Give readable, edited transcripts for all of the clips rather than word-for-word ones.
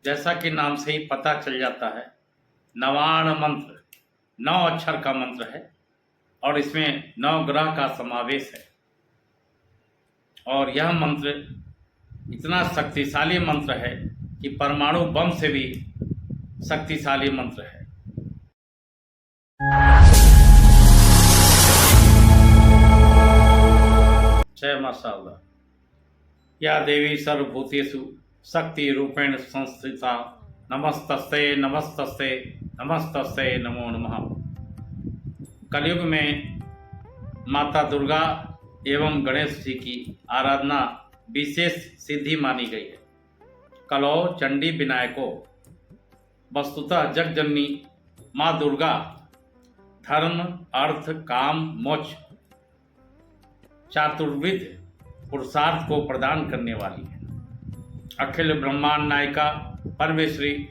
जैसा कि नाम से ही पता चल जाता है, नवाण मंत्र 9 अक्षर का मंत्र है और इसमें 9 ग्रह का समावेश है। और यह मंत्र इतना शक्तिशाली मंत्र है कि परमाणु बम से भी शक्तिशाली मंत्र है। जय माशाअल्लाह। या देवी सर्वभूतेषु शक्ति रूपेण संस्थिता नमस्तस्ते नमस्तस्ते नमस्तस्ते नमो नमः। कलयुग में माता दुर्गा एवं गणेश जी की आराधना विशेष सिद्धि मानी गई है। कलौ चंडी विनायको, वस्तुतः जगजननी माँ दुर्गा धर्म अर्थ काम मोक्ष चतुर्विध पुरुषार्थ को प्रदान करने वाली है। अखिल ब्रह्मांड नायिका परमेश्वरी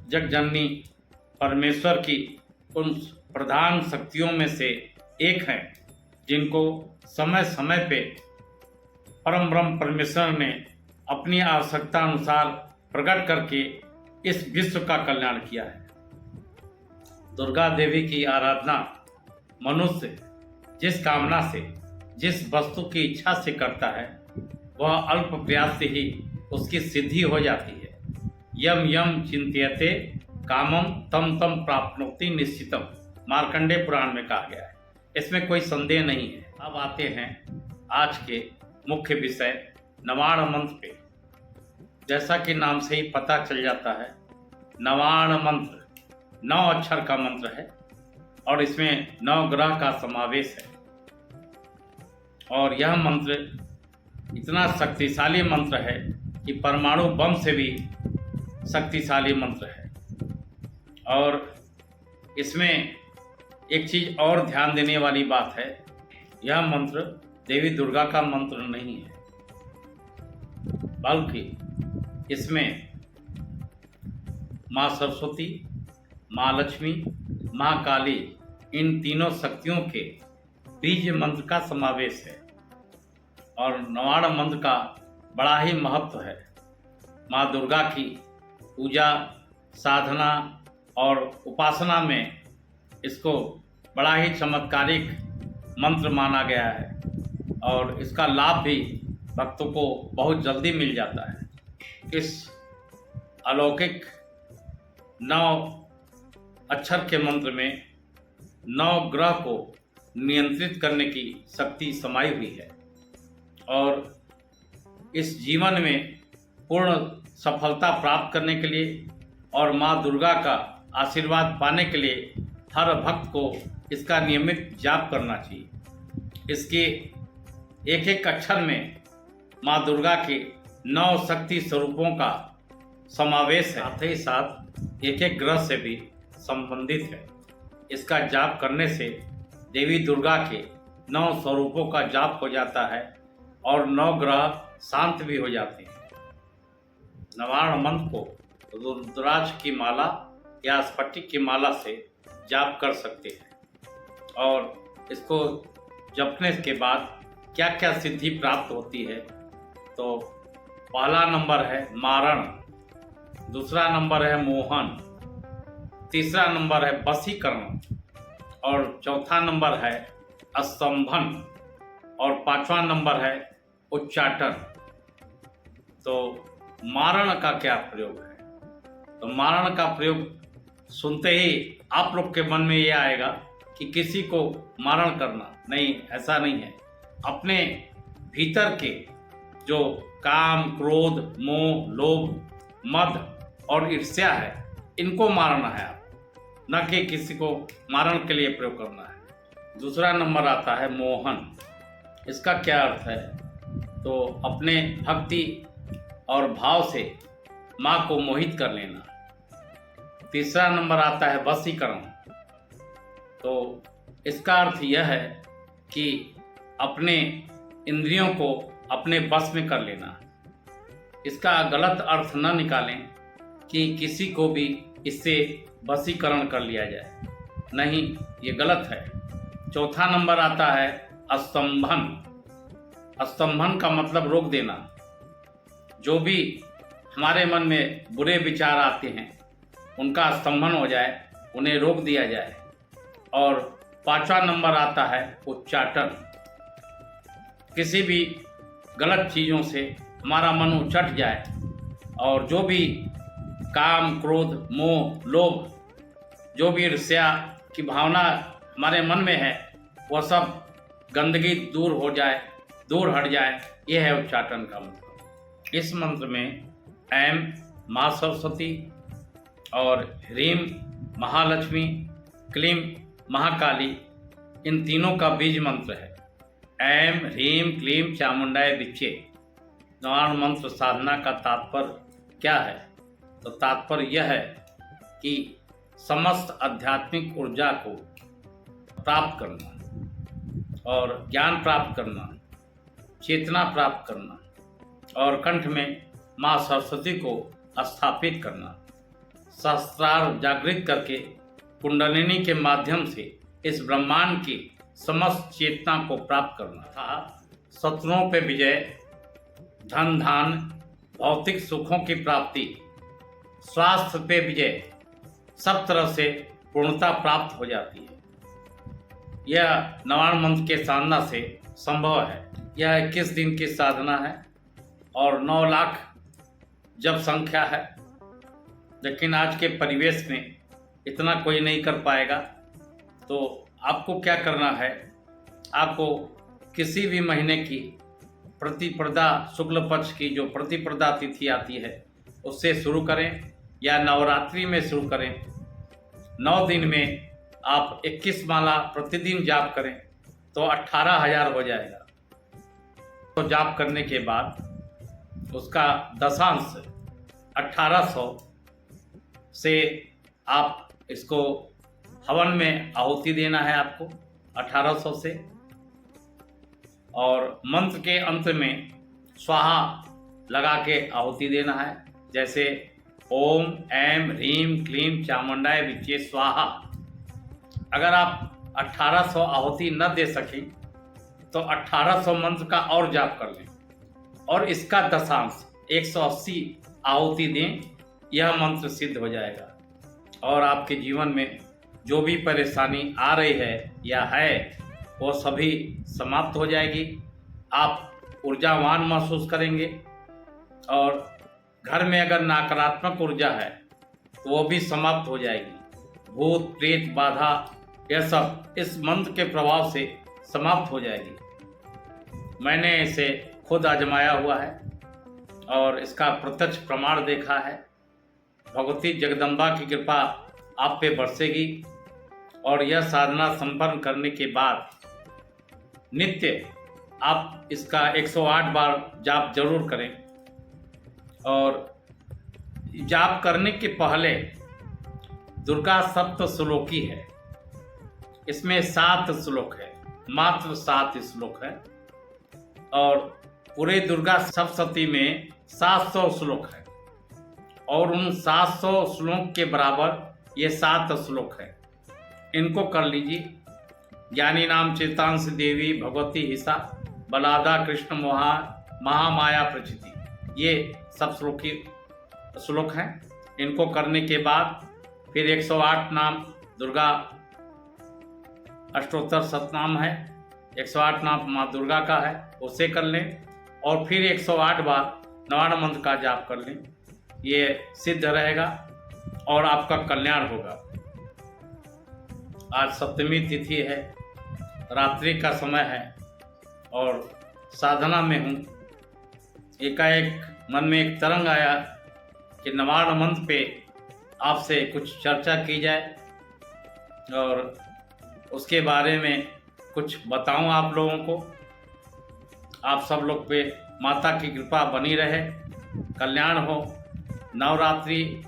जगजननी परमेश्वर की उन प्रधान शक्तियों में से एक हैं जिनको समय समय पे परम ब्रह्म परमेश्वर ने अपनी आवश्यकता अनुसार प्रकट करके इस विश्व का कल्याण किया है। दुर्गा देवी की आराधना मनुष्य जिस कामना से, जिस वस्तु की इच्छा से करता है, वह अल्प प्रयास से ही उसकी सिद्धि हो जाती है। यम यम चिंत्यते कामम तम तम प्राप्नोति निश्चितम, मार्कंडेय पुराण में कहा गया है। इसमें कोई संदेह नहीं है। अब आते हैं आज के मुख्य विषय नवाण मंत्र पे। जैसा कि नाम से ही पता चल जाता है, नवाण मंत्र 9 अक्षर का मंत्र है और इसमें 9 ग्रह का समावेश है। और यह मंत्र इतना शक्तिशाली मंत्र है कि परमाणु बम से भी शक्तिशाली मंत्र है। और इसमें एक चीज़ और ध्यान देने वाली बात है, यह मंत्र देवी दुर्गा का मंत्र नहीं है, बल्कि इसमें माँ सरस्वती, माँ लक्ष्मी, माँ काली, इन तीनों शक्तियों के बीज मंत्र का समावेश है। और नवाण मंत्र का बड़ा ही महत्व है। माँ दुर्गा की पूजा साधना और उपासना में इसको बड़ा ही चमत्कारिक मंत्र माना गया है और इसका लाभ भी भक्तों को बहुत जल्दी मिल जाता है। इस अलौकिक 9 अक्षर के मंत्र में 9 ग्रह को नियंत्रित करने की शक्ति समाई हुई है और इस जीवन में पूर्ण सफलता प्राप्त करने के लिए और माँ दुर्गा का आशीर्वाद पाने के लिए हर भक्त को इसका नियमित जाप करना चाहिए। इसके एक एक अक्षर में माँ दुर्गा के 9 शक्ति स्वरूपों का समावेश है, साथ ही साथ एक एक ग्रह से भी संबंधित है। इसका जाप करने से देवी दुर्गा के 9 स्वरूपों का जाप हो जाता है और 9 ग्रह शांत भी हो जाते हैं। नवाण मंत्र को रुद्राक्ष की माला या स्फटिक की माला से जाप कर सकते हैं और इसको जपने के बाद क्या क्या सिद्धि प्राप्त होती है, तो पहला नंबर है मारण, दूसरा नंबर है मोहन, तीसरा नंबर है वशीकरण और चौथा नंबर है स्तंभन और 5वां नंबर है उच्चाटन। तो मारण का क्या प्रयोग है? तो मारण का प्रयोग सुनते ही आप लोग के मन में ये आएगा कि किसी को मारण करना, नहीं, ऐसा नहीं है। अपने भीतर के जो काम, क्रोध, मोह, लोभ, मद और ईर्ष्या है, इनको मारना है आप, न कि किसी को मारण के लिए प्रयोग करना है। दूसरा नंबर आता है मोहन। इसका क्या अर्थ है? तो अपने भक्ति और भाव से माँ को मोहित कर लेना। तीसरा नंबर आता है वशीकरण। तो इसका अर्थ यह है कि अपने इंद्रियों को अपने बस में कर लेना। इसका गलत अर्थ न निकालें कि किसी को भी इससे वशीकरण कर लिया जाए, नहीं, ये गलत है। चौथा नंबर आता है स्तंभन। स्तंभन का मतलब रोक देना। जो भी हमारे मन में बुरे विचार आते हैं उनका स्तंभन हो जाए, उन्हें रोक दिया जाए। और 5वां नंबर आता है उच्चाटन। किसी भी गलत चीज़ों से हमारा मन उचट जाए और जो भी काम, क्रोध, मोह, लोभ, जो भी ईर्ष्या की भावना हमारे मन में है वह सब गंदगी दूर हो जाए, दूर हट जाए, यह है उच्चाटन का मंत्र। इस मंत्र में ऐं माँ सरस्वती और ह्रीं महालक्ष्मी, क्लीं महाकाली, इन तीनों का बीज मंत्र है। ऐं ह्रीं क्लीं चामुंडाय विच्चे। नवारण मंत्र साधना का तात्पर्य क्या है? तो तात्पर्य यह है कि समस्त आध्यात्मिक ऊर्जा को प्राप्त करना और ज्ञान प्राप्त करना, चेतना प्राप्त करना और कंठ में माँ सरस्वती को स्थापित करना, सहस्त्रार जागृत करके कुंडलिनी के माध्यम से इस ब्रह्मांड की समस्त चेतना को प्राप्त करना था। शत्रुओं पे विजय, धन धान, भौतिक सुखों की प्राप्ति, स्वास्थ्य पे विजय, सब तरह से पूर्णता प्राप्त हो जाती है। यह नवारण मंत्र के साधना से संभव है। यह 21 दिन की साधना है और 9 लाख जप संख्या है, लेकिन आज के परिवेश में इतना कोई नहीं कर पाएगा। तो आपको क्या करना है, आपको किसी भी महीने की प्रतिपदा, शुक्ल पक्ष की जो प्रतिपदा तिथि आती है उससे शुरू करें या नवरात्रि में शुरू करें। 9 दिन में आप 21 माला प्रतिदिन जाप करें तो 18,000 हो जाएगा। तो जाप करने के बाद उसका दशांश 1800 से आप इसको हवन में आहुति देना है आपको 1800 से। और मंत्र के अंत में स्वाहा लगा के आहुति देना है, जैसे ओम ऐं ह्रीं क्लीं चामुंडाय विच्चे स्वाहा। अगर आप 1800 आहुति न दे सकें तो 1800 मंत्र का और जाप कर लें और इसका दशांश 180 आहुति दें, यह मंत्र सिद्ध हो जाएगा और आपके जीवन में जो भी परेशानी आ रही है या है वो सभी समाप्त हो जाएगी। आप ऊर्जावान महसूस करेंगे और घर में अगर नकारात्मक ऊर्जा है तो वो भी समाप्त हो जाएगी। भूत प्रेत बाधा यह सब इस मंत्र के प्रभाव से समाप्त हो जाएगी। मैंने इसे खुद आजमाया हुआ है और इसका प्रत्यक्ष प्रमाण देखा है। भगवती जगदम्बा की कृपा आप पे बरसेगी और यह साधना संपन्न करने के बाद नित्य आप इसका 108 बार जाप जरूर करें। और जाप करने के पहले दुर्गा सप्तश्लोकी है, इसमें 7 श्लोक है, मात्र 7 श्लोक है और पूरे दुर्गा सप्तशती में 700 श्लोक है और उन 700 श्लोक के बराबर ये 7 श्लोक है। इनको कर लीजिए। ज्ञानी नाम चेतांश देवी भगवती हिसा बलादा कृष्ण मोहा महामाया प्रचिति, ये सब श्लोक हैं। इनको करने के बाद फिर 108 नाम दुर्गा अष्टोत्तर शतनाम है, 108 नाम माँ दुर्गा का है, उसे कर लें और फिर 108 बार नवारण मंत्र का जाप कर लें। ये सिद्ध रहेगा और आपका कल्याण होगा। आज सप्तमी तिथि है, रात्रि का समय है और साधना में हूँ। एकाएक मन में एक तरंग आया कि नवारण मंत्र पे आपसे कुछ चर्चा की जाए और उसके बारे में कुछ बताऊं आप लोगों को। आप सब लोग पे माता की कृपा बनी रहे, कल्याण हो। नवरात्रि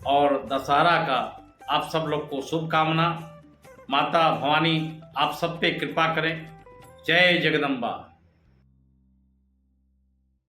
और दशहरा का आप सब लोग को शुभकामना। माता भवानी आप सब पे कृपा करें। जय जगदम्बा।